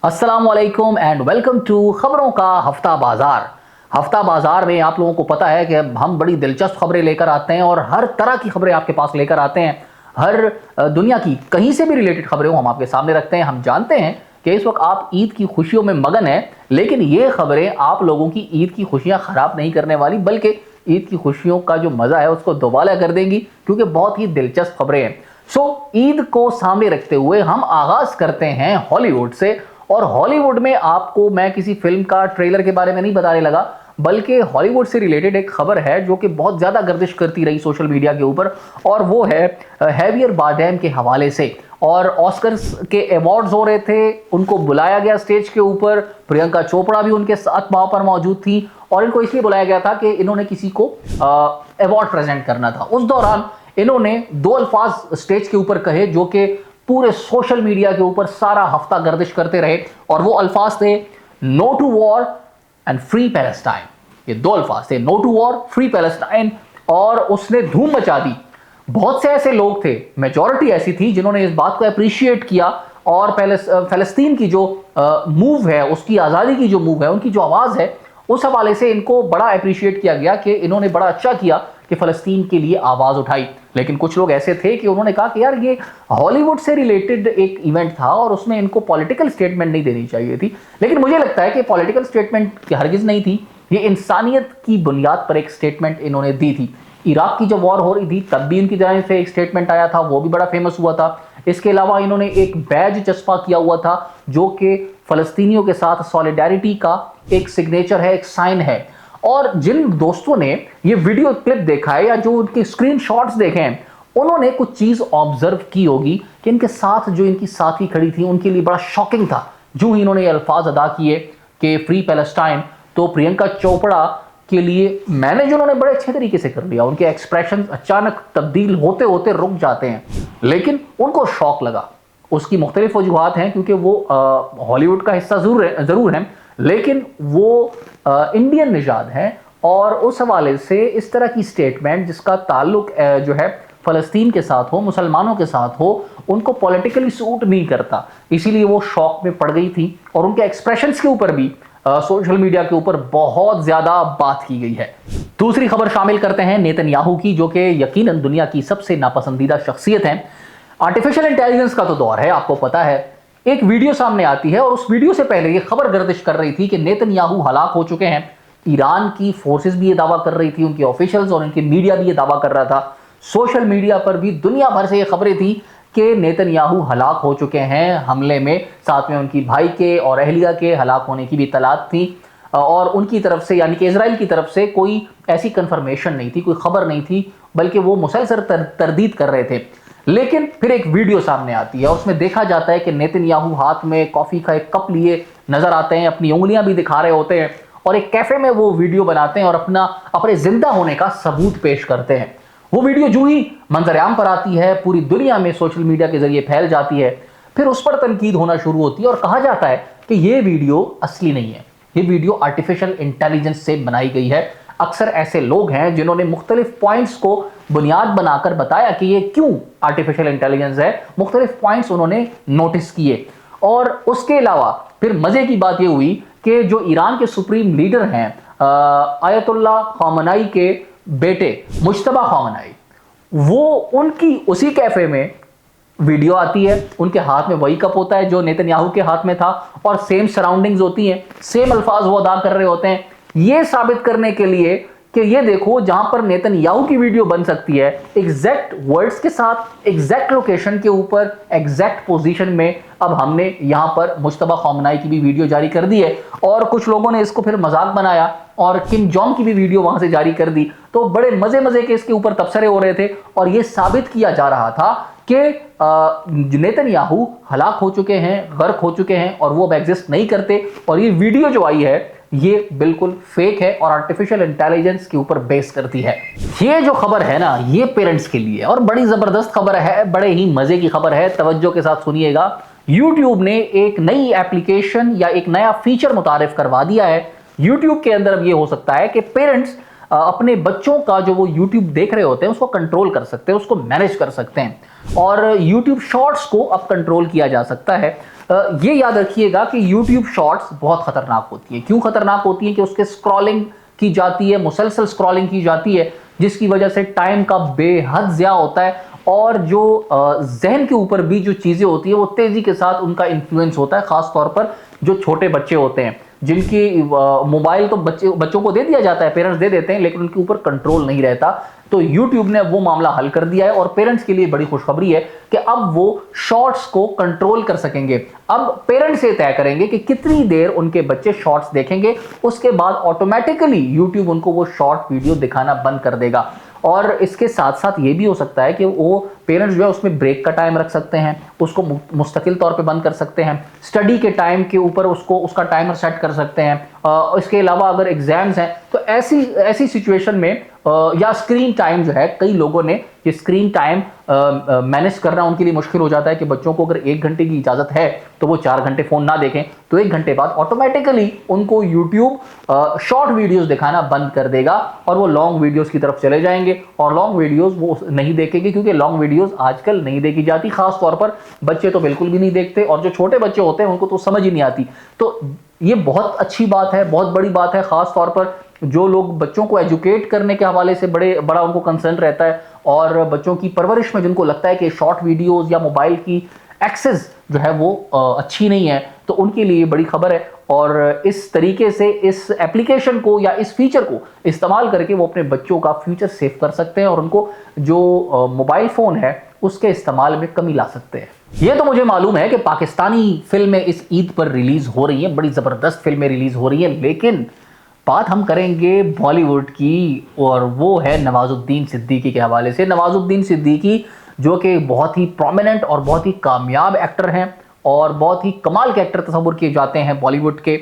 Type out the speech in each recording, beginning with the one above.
अस्सलाम वालेकुम and welcome to खबरों का हफ्ता बाजार। हफ्ता बाजार में आप लोगों को पता है कि हम बड़ी दिलचस्प खबरें लेकर आते हैं और हर तरह की खबरें आपके पास लेकर आते हैं। हर दुनिया की कहीं से भी रिलेटेड खबरें हम आपके सामने रखते हैं। हम जानते हैं कि इस वक्त आप ईद की खुशियों में मगन हैं, लेकिन ये खबरें आप लोगों की ईद की खुशियां खराब नहीं करने वाली, बल्कि ईद की खुशियों का जो मजा है उसको दोबारा कर देंगी, क्योंकि बहुत ही दिलचस्प खबरें हैं। ईद को सामने रखते हुए हम आगाज करते हैं हॉलीवुड से। और हॉलीवुड में आपको मैं किसी फिल्म का ट्रेलर के बारे में नहीं बताने लगा, बल्कि हॉलीवुड से रिलेटेड एक खबर है जो कि बहुत ज्यादा गर्दिश करती रही सोशल मीडिया के ऊपर, और वो है हैवियर बारडेम के हवाले से। और ऑस्कर्स के अवार्ड्स हो रहे थे, उनको बुलाया गया स्टेज के ऊपर, प्रियंका चोपड़ा भी उनके साथ वहां पर मौजूद थी, और इनको इसलिए बुलाया गया था कि इन्होंने किसी को अवार्ड प्रेजेंट करना था। उस दौरान इन्होंने दो अल्फाज स्टेज के ऊपर कहे जो कि पूरे सोशल मीडिया के ऊपर सारा हफ्ता गर्दिश करते रहे, और वो अल्फाज थे no to war and free Palestine. ये दो अल्फाज थे, no to war, free Palestine, और उसने धूम मचा दी। बहुत से ऐसे लोग थे, मेजॉरिटी ऐसी थी जिन्होंने इस बात को अप्रिशिएट किया, और फलस्तीन की जो मूव है, उसकी आज़ादी की जो मूव है, उनकी जो आवाज़ है, उस हवाले से इनको बड़ा अप्रिशिएट किया गया कि इन्होंने बड़ा अच्छा किया कि फलस्तीन के लिए आवाज़ उठाई। लेकिन कुछ लोग ऐसे थे कि उन्होंने कहा कि यार ये हॉलीवुड से रिलेटेड एक इवेंट था और उसमें इनको पॉलिटिकल स्टेटमेंट नहीं देनी चाहिए थी। लेकिन मुझे लगता है कि पॉलिटिकल स्टेटमेंट हरगिज़ नहीं थी, ये इंसानियत की बुनियाद पर एक स्टेटमेंट इन्होंने दी थी। इराक की जब वॉर हो रही थी तब भी इनकी जानिब से एक स्टेटमेंट आया था, वो भी बड़ा फेमस हुआ था। इसके अलावा इन्होंने एक बैज चस्पा किया हुआ था जो कि फलस्तीनियों के साथ सॉलिडारिटी का एक सिग्नेचर है, एक साइन है। और जिन दोस्तों ने ये वीडियो क्लिप देखा है या जो उनके स्क्रीनशॉट्स देखे हैं, उन्होंने कुछ चीज ऑब्जर्व की होगी कि इनके साथ जो इनकी साथी खड़ी थी उनके लिए बड़ा शॉकिंग था। जो ही इन्होंने ये अल्फाज अदा किए कि फ्री पैलेस्टाइन, तो प्रियंका चोपड़ा के लिए मैनेज उन्होंने बड़े अच्छे तरीके से कर लिया। उनके एक्सप्रेशन अचानक तब्दील होते होते रुक जाते हैं, लेकिन उनको शौक लगा। उसकी मुख्तलिफ वजूहात हैं, क्योंकि वो हॉलीवुड का हिस्सा जरूर है, लेकिन वो इंडियन निजाद हैं, और उस हवाले से इस तरह की स्टेटमेंट जिसका ताल्लुक जो है फ़लस्तीन के साथ हो, मुसलमानों के साथ हो, उनको पॉलिटिकली सूट नहीं करता। इसीलिए वो शौक में पड़ गई थी, और उनके एक्सप्रेशंस के ऊपर भी सोशल मीडिया के ऊपर बहुत ज़्यादा बात की गई है। दूसरी खबर शामिल करते हैं नेतन्याहू की, जो कि यकीनन दुनिया की सबसे नापसंदीदा शख्सियत है। आर्टिफिशियल इंटेलिजेंस का तो दौर है, आपको पता है। एक वीडियो सामने आती है, और उस वीडियो से पहले ये खबर गर्दिश कर रही थी कि नेतन्याहू हलाक हो चुके हैं। ईरान की फोर्सेस भी ये दावा कर रही थी, उनके ऑफिशियल्स और उनके मीडिया भी ये दावा कर रहा था। सोशल मीडिया पर भी दुनिया भर से ये खबरें थी कि नेतन्याहू हलाक हो चुके हैं हमले में। साथ में उनकी भाई के और अहलिया के हलाक होने की भी इत्तलात थी, और उनकी तरफ से यानी कि इजराइल की तरफ से कोई ऐसी कंफर्मेशन नहीं थी, कोई खबर नहीं थी, बल्कि वो मुसलसल तरदीद कर रहे थे। लेकिन फिर एक वीडियो सामने आती है, उसमें देखा जाता है कि नेतन्याहू हाथ में कॉफी का एक कप लिए नजर आते हैं, अपनी उंगलियां भी दिखा रहे होते हैं, और एक कैफे में वो वीडियो बनाते हैं और अपने जिंदा होने का सबूत पेश करते हैं। वो वीडियो जो ही मंजर-ए-आम पर आती है, पूरी दुनिया में सोशल मीडिया के जरिए फैल जाती है। फिर उस पर तनकीद होना शुरू होती है, और कहा जाता है कि ये वीडियो असली नहीं है, ये वीडियो आर्टिफिशियल इंटेलिजेंस से बनाई गई है। अक्सर ऐसे लोग हैं जिन्होंने मुख्तलिफ पॉइंट्स को बुनियाद बनाकर बताया कि ये क्यों आर्टिफिशियल इंटेलिजेंस है, मुख्तलिफ पॉइंट्स उन्होंने नोटिस किए। और उसके अलावा फिर मजे की बात ये हुई कि जो ईरान के सुप्रीम लीडर हैं आयतुल्लाह खामनाई के बेटे मुज्तबा खामनाई, वो उनकी उसी कैफे में वीडियो आती है, उनके हाथ में वही कप होता है जो नेतन्याहू के हाथ में था, और सेम सराउंडिंग्स होती हैं, सेम अल्फाज वो अदा कर रहे होते हैं, ये साबित करने के लिए कि ये देखो जहां पर नेतन्याहू की वीडियो बन सकती है, एग्जैक्ट वर्ड्स के साथ, एग्जैक्ट लोकेशन के ऊपर, एग्जैक्ट पोजीशन में, अब हमने यहां पर मुज्तबा खामनाई की भी वीडियो जारी कर दी है। और कुछ लोगों ने इसको फिर मजाक बनाया और किम जोंग की भी वीडियो वहां से जारी कर दी। तो बड़े मजे मजे के इसके ऊपर तबसरे हो रहे थे, और ये साबित किया जा रहा था कि नेतन्याहू हलाक हो चुके हैं, गर्क हो चुके हैं, और वो अब एग्जिस्ट नहीं करते। और ये वीडियो जो आई है ये बिल्कुल फेक है और आर्टिफिशियल इंटेलिजेंस के ऊपर बेस करती है। ये जो खबर है ना, ये पेरेंट्स के लिए और बड़ी जबरदस्त खबर है, बड़े ही मजे की खबर है, तवज्जो के साथ सुनिएगा। YouTube ने एक नई एप्लीकेशन या एक नया फीचर मुतारिफ करवा दिया है। YouTube के अंदर अब ये हो सकता है कि पेरेंट्स अपने बच्चों का जो वो YouTube देख रहे होते हैं उसको कंट्रोल कर सकते हैं, उसको मैनेज कर सकते हैं, और YouTube शॉर्ट्स को अब कंट्रोल किया जा सकता है। ये याद रखिएगा कि YouTube शॉर्ट्स बहुत खतरनाक होती है। क्यों खतरनाक होती है? कि उसके स्क्रॉलिंग की जाती है, मुसलसल स्क्रॉलिंग की जाती है, जिसकी वजह से टाइम का बेहद ज़्यादा होता है और जो जहन के ऊपर भी जो चीज़ें होती है वो तेज़ी के साथ उनका इन्फ्लुएंस होता है, ख़ास तौर पर जो छोटे बच्चे होते हैं जिनकी मोबाइल तो बच्चों को दे दिया जाता है, पेरेंट्स दे देते हैं, लेकिन उनके ऊपर कंट्रोल नहीं रहता। तो YouTube ने वो मामला हल कर दिया है और पेरेंट्स के लिए बड़ी खुशखबरी है कि अब वो शॉर्ट्स को कंट्रोल कर सकेंगे। अब पेरेंट्स ये तय करेंगे कि कितनी देर उनके बच्चे शॉर्ट्स देखेंगे, उसके बाद ऑटोमेटिकली YouTube उनको वो शॉर्ट वीडियो दिखाना बंद कर देगा। और इसके साथ साथ ये भी हो सकता है कि वो पेरेंट्स जो है उसमें ब्रेक का टाइम रख सकते हैं, उसको मुस्तकिल तौर पे बंद कर सकते हैं, स्टडी के टाइम के ऊपर उसका टाइमर सेट कर सकते हैं। इसके अलावा अगर एग्जाम्स हैं तो ऐसी सिचुएशन में या स्क्रीन टाइम जो है, कई लोगों ने ये स्क्रीन टाइम मैनेज करना उनके लिए मुश्किल हो जाता है कि बच्चों को अगर 1 घंटे की इजाज़त है तो वो 4 घंटे फ़ोन ना देखें, तो 1 घंटे बाद ऑटोमेटिकली उनको YouTube शॉर्ट वीडियोस दिखाना बंद कर देगा और वो लॉन्ग वीडियोस की तरफ चले जाएंगे और लॉन्ग वीडियोस वो नहीं देखेंगे, क्योंकि लॉन्ग वीडियोस आजकल नहीं देखी जाती। खास तौर पर बच्चे तो बिल्कुल भी नहीं देखते और जो छोटे बच्चे होते हैं उनको तो समझ ही नहीं आती। तो ये बहुत अच्छी बात है, बहुत बड़ी बात है, खास तौर पर जो लोग बच्चों को एजुकेट करने के हवाले से बड़ा उनको कंसर्न रहता है और बच्चों की परवरिश में जिनको लगता है कि शॉर्ट वीडियोस या मोबाइल की एक्सेस जो है वो अच्छी नहीं है, तो उनके लिए बड़ी खबर है। और इस तरीके से इस एप्लीकेशन को या इस फीचर को इस्तेमाल करके वो अपने बच्चों का फ्यूचर सेव कर सकते हैं और उनको जो मोबाइल फ़ोन है उसके इस्तेमाल में कमी ला सकते हैं। ये तो मुझे मालूम है कि पाकिस्तानी फिल्में इस ईद पर रिलीज़ हो रही हैं, बड़ी ज़बरदस्त फिल्में रिलीज़ हो रही हैं, लेकिन बात हम करेंगे बॉलीवुड की और वो है नवाजुद्दीन सिद्दीकी के हवाले से। नवाजुद्दीन सिद्दीकी जो कि बहुत ही प्रोमिनेंट और बहुत ही कामयाब एक्टर हैं और बहुत ही कमाल के एक्टर तस्वुर किए जाते हैं बॉलीवुड के,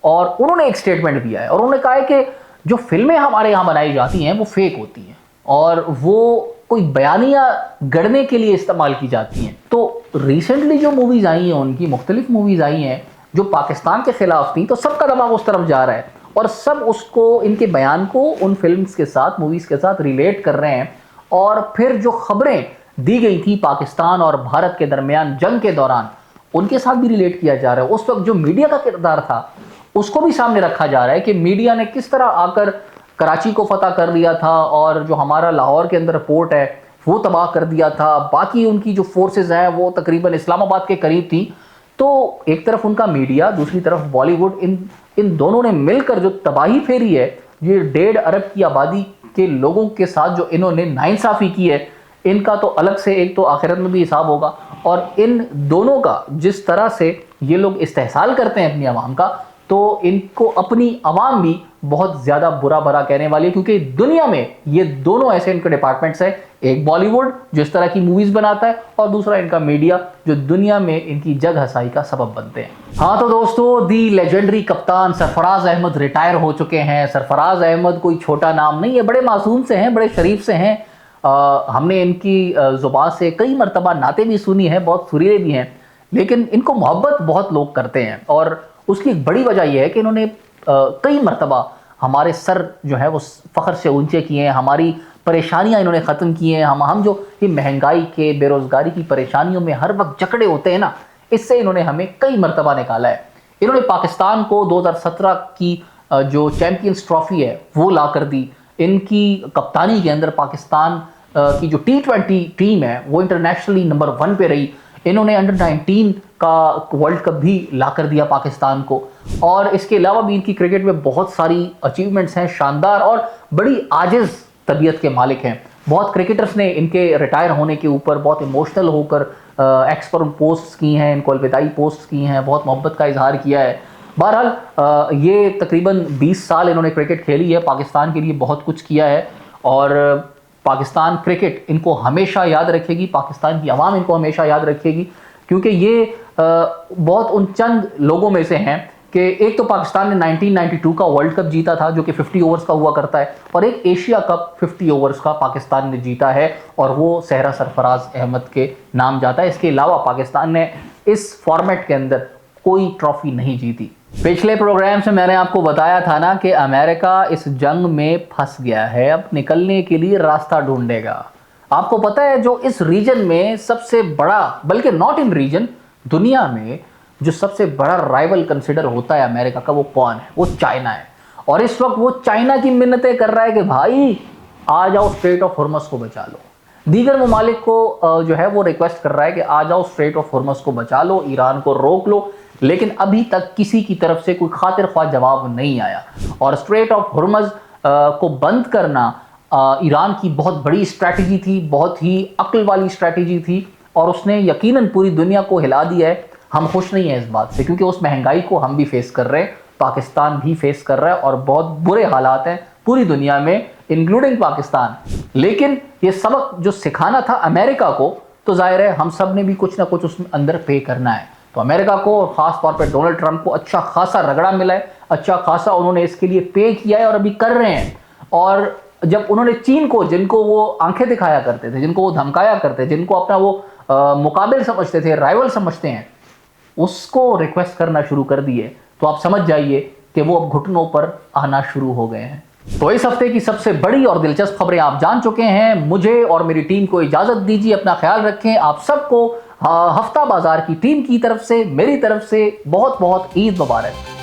और उन्होंने एक स्टेटमेंट दिया है और उन्होंने कहा है कि जो फिल्में हमारे यहाँ बनाई जाती हैं वो फेक होती हैं और वो कोई बयानिया गढ़ने के लिए इस्तेमाल की जाती हैं। तो रिसेंटली जो मूवीज़ आई हैं, उनकी मुख्तलिफ मूवीज़ आई हैं जो पाकिस्तान के ख़िलाफ़ थी, तो सबका दिमाग उस तरफ जा रहा है और सब उसको, इनके बयान को उन फिल्म्स के साथ, मूवीज़ के साथ रिलेट कर रहे हैं। और फिर जो खबरें दी गई थी पाकिस्तान और भारत के दरमियान जंग के दौरान, उनके साथ भी रिलेट किया जा रहा है। उस वक्त जो मीडिया का किरदार था उसको भी सामने रखा जा रहा है कि मीडिया ने किस तरह आकर कराची को फतह कर लिया था और जो हमारा लाहौर के अंदर पोर्ट है वो तबाह कर दिया था। बाकी उनकी जो फोर्सेज हैं वो तकरीबन इस्लामाबाद के करीब थी। तो एक तरफ उनका मीडिया, दूसरी तरफ बॉलीवुड, इन दोनों ने मिलकर जो तबाही फेरी है, ये 1.5 अरब की आबादी के लोगों के साथ जो इन्होंने नाइंसाफ़ी की है, इनका तो अलग से एक तो आखिरत में भी हिसाब होगा। और इन दोनों का जिस तरह से ये लोग इस्तेहसाल करते हैं अपनी आवाम का, तो इनको अपनी आवाम भी बहुत ज़्यादा बुरा भरा कहने वाली है, क्योंकि दुनिया में ये दोनों ऐसे इनके डिपार्टमेंट्स हैं, एक बॉलीवुड जो इस तरह की मूवीज़ बनाता है और दूसरा इनका मीडिया जो दुनिया में इनकी जग हसाई का सबब बनते हैं। हाँ तो दोस्तों, दी लेजेंडरी कप्तान सरफराज अहमद रिटायर हो चुके हैं। सरफराज अहमद कोई छोटा नाम नहीं है, बड़े मासूम से हैं, बड़े शरीफ से हैं। हमने इनकी ज़ुबान से कई मरतबा नाते भी सुनी है, बहुत सुरीले भी हैं, लेकिन इनको मोहब्बत बहुत लोग करते हैं। और उसकी एक बड़ी वजह यह है कि इन्होंने कई मरतबा हमारे सर जो है वो फ़ख्र से ऊंचे किए हैं, हमारी परेशानियां इन्होंने ख़त्म की हैं। हम जो ये महंगाई के, बेरोज़गारी की परेशानियों में हर वक्त जकड़े होते हैं ना, इससे इन्होंने हमें कई मरतबा निकाला है। इन्होंने पाकिस्तान को 2017 की जो चैम्पियंस ट्रॉफ़ी है वो ला कर दी। इनकी कप्तानी के अंदर पाकिस्तान की जो T20 टीम है वो इंटरनेशनली नंबर 1 पे रही। इन्होंने अंडर 19 का वर्ल्ड कप भी ला कर दिया पाकिस्तान को। और इसके अलावा भी इनकी क्रिकेट में बहुत सारी अचीवमेंट्स हैं, शानदार और बड़ी आजिज़ तबीयत के मालिक हैं। बहुत क्रिकेटर्स ने इनके रिटायर होने के ऊपर बहुत इमोशनल होकर एक्स पर पोस्ट्स की हैं, इनको अलविदाई पोस्ट्स की हैं, बहुत मोहब्बत का इजहार किया है। बहरहाल ये तकरीबन 20 साल इन्होंने क्रिकेट खेली है, पाकिस्तान के लिए बहुत कुछ किया है और पाकिस्तान क्रिकेट इनको हमेशा याद रखेगी, पाकिस्तान की आवाम इनको हमेशा याद रखेगी, क्योंकि ये बहुत उन चंद लोगों में से हैं कि एक तो पाकिस्तान ने 1992 का वर्ल्ड कप जीता था जो कि 50 ओवर्स का हुआ करता है, और एक एशिया कप 50 ओवर्स का पाकिस्तान ने जीता है और वो सहरा सरफराज अहमद के नाम जाता है। इसके अलावा पाकिस्तान ने इस फॉर्मेट के अंदर कोई ट्रॉफी नहीं जीती। पिछले प्रोग्राम से मैंने आपको बताया था ना कि अमेरिका इस जंग में फंस गया है, अब निकलने के लिए रास्ता ढूंढेगा। आपको पता है जो इस रीजन में सबसे बड़ा, बल्कि नॉट इन रीजन, दुनिया में जो सबसे बड़ा राइवल कंसिडर होता है अमेरिका का, वो कौन है? वो चाइना है। और इस वक्त वो चाइना की मिन्नतें कर रहा है कि भाई आ जाओ, स्ट्रेट ऑफ हॉर्मस को बचा लो। दीगर ममालिक को जो है वो रिक्वेस्ट कर रहा है कि आ जाओ, स्ट्रेट ऑफ हॉर्मस को बचा लो, ईरान को रोक लो, लेकिन अभी तक किसी की तरफ से कोई खातिर ख्वाह जवाब नहीं आया। और स्ट्रेट ऑफ हॉर्मस को बंद करना ईरान की बहुत बड़ी स्ट्रैटेजी थी, बहुत ही अक्ल वाली स्ट्रैटेजी थी, और उसने यकीनन पूरी दुनिया को हिला दिया है। हम खुश नहीं हैं इस बात से, क्योंकि उस महंगाई को हम भी फेस कर रहे हैं, पाकिस्तान भी फेस कर रहा है, और बहुत बुरे हालात हैं पूरी दुनिया में, इंक्लूडिंग पाकिस्तान। लेकिन ये सबक जो सिखाना था अमेरिका को, तो जाहिर है हम सब ने भी कुछ ना कुछ उसमें अंदर पे करना है। तो अमेरिका को, और ख़ास तौर पे डोनाल्ड ट्रंप को अच्छा खासा रगड़ा मिला है, अच्छा खासा उन्होंने इसके लिए पे किया है और अभी कर रहे हैं। और जब उन्होंने चीन को, जिनको वो आंखें दिखाया करते थे, जिनको वो धमकाया करते थे, जिनको अपना वो मुकाबिल समझते थे, राइवल समझते हैं, उसको रिक्वेस्ट करना शुरू कर दिए, तो आप समझ जाइए कि वो अब घुटनों पर आना शुरू हो गए हैं। तो इस हफ्ते की सबसे बड़ी और दिलचस्प खबरें आप जान चुके हैं। मुझे और मेरी टीम को इजाजत दीजिए, अपना ख्याल रखें। आप सबको हफ्ता बाजार की टीम की तरफ से, मेरी तरफ से बहुत बहुत ईद मुबारक।